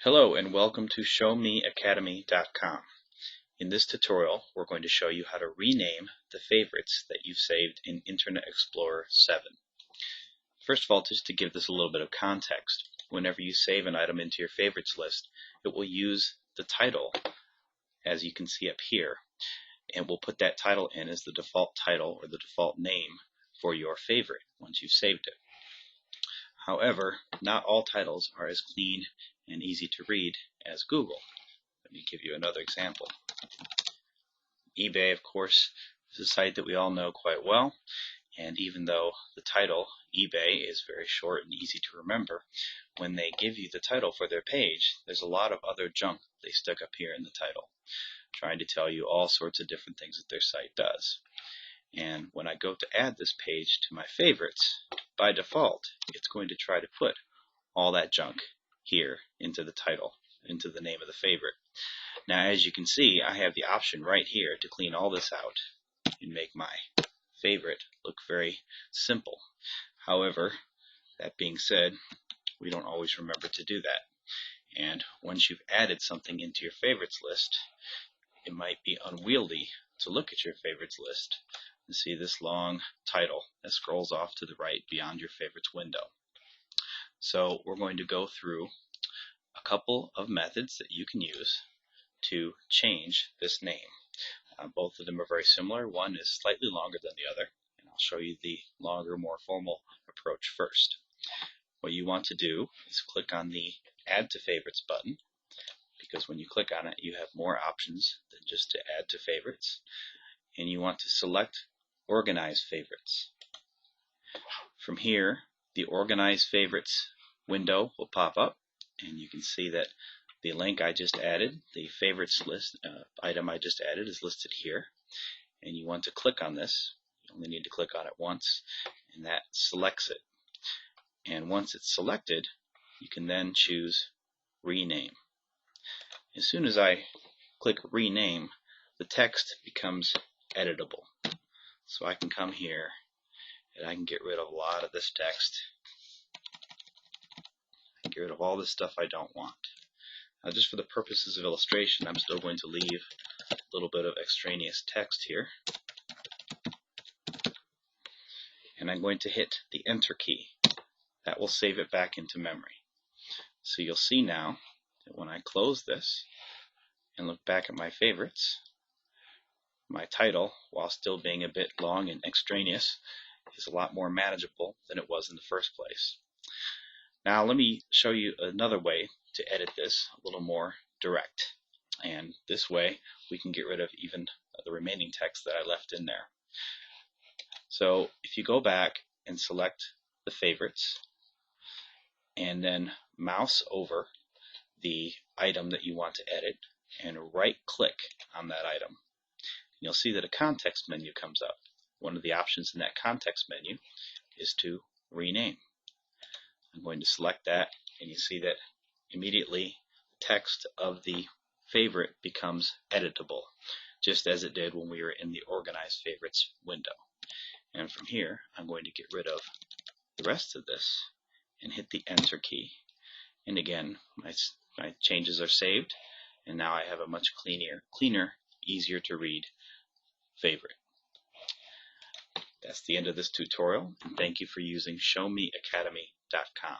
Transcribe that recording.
Hello and welcome to ShowMeAcademy.com. In this tutorial, we're going to show you how to rename the favorites that you've saved in Internet Explorer 7. First of all, just to give this a little bit of context, whenever you save an item into your favorites list, it will use the title, as you can see up here, and we'll put that title in as the default title or the default name for your favorite once you've saved it. However, not all titles are as clean and easy to read as Google. Let me give you another example. eBay, of course, is a site that we all know quite well, and even though the title, eBay, is very short and easy to remember, when they give you the title for their page, there's a lot of other junk they stick up here in the title, trying to tell you all sorts of different things that their site does. And when I go to add this page to my favorites, by default, it's going to try to put all that junk here into the title, into the name of the favorite. Now, as you can see, I have the option right here to clean all this out and make my favorite look very simple. However, that being said, we don't always remember to do that. And once you've added something into your favorites list, it might be unwieldy to look at your favorites list and see this long title that scrolls off to the right beyond your favorites window. So we're going to go through a couple of methods that you can use to change this name. Both of them are very similar. One is slightly longer than the other, and I'll show you the longer, more formal approach first. What you want to do is click on the Add to Favorites button, because when you click on it, you have more options than just to add to favorites. And you want to select Organize Favorites. From here, the Organize Favorites window will pop up, and you can see that the link I just added, the favorites list item I just added, is listed here. And you want to click on this. You only need to click on it once, and that selects it. And once it's selected, you can then choose Rename. As soon as I click Rename, the text becomes editable. So I can come here and I can get rid of a lot of this text. I can get rid of all this stuff I don't want. Now, just for the purposes of illustration, I'm still going to leave a little bit of extraneous text here. And I'm going to hit the Enter key. That will save it back into memory. So you'll see now that when I close this and look back at my favorites, my title, while still being a bit long and extraneous, is a lot more manageable than it was in the first place. Now let me show you another way to edit this a little more direct. And this way we can get rid of even the remaining text that I left in there. So if you go back and select the favorites and then mouse over the item that you want to edit and right click on that item, you'll see that a context menu comes up. One of the options in that context menu is to rename. I'm going to select that, and you see that immediately the text of the favorite becomes editable, just as it did when we were in the Organize Favorites window. And from here, I'm going to get rid of the rest of this and hit the Enter key. And again, my changes are saved, and now I have a much cleaner, easier to read favorite. That's the end of this tutorial, and thank you for using ShowMeAcademy.com.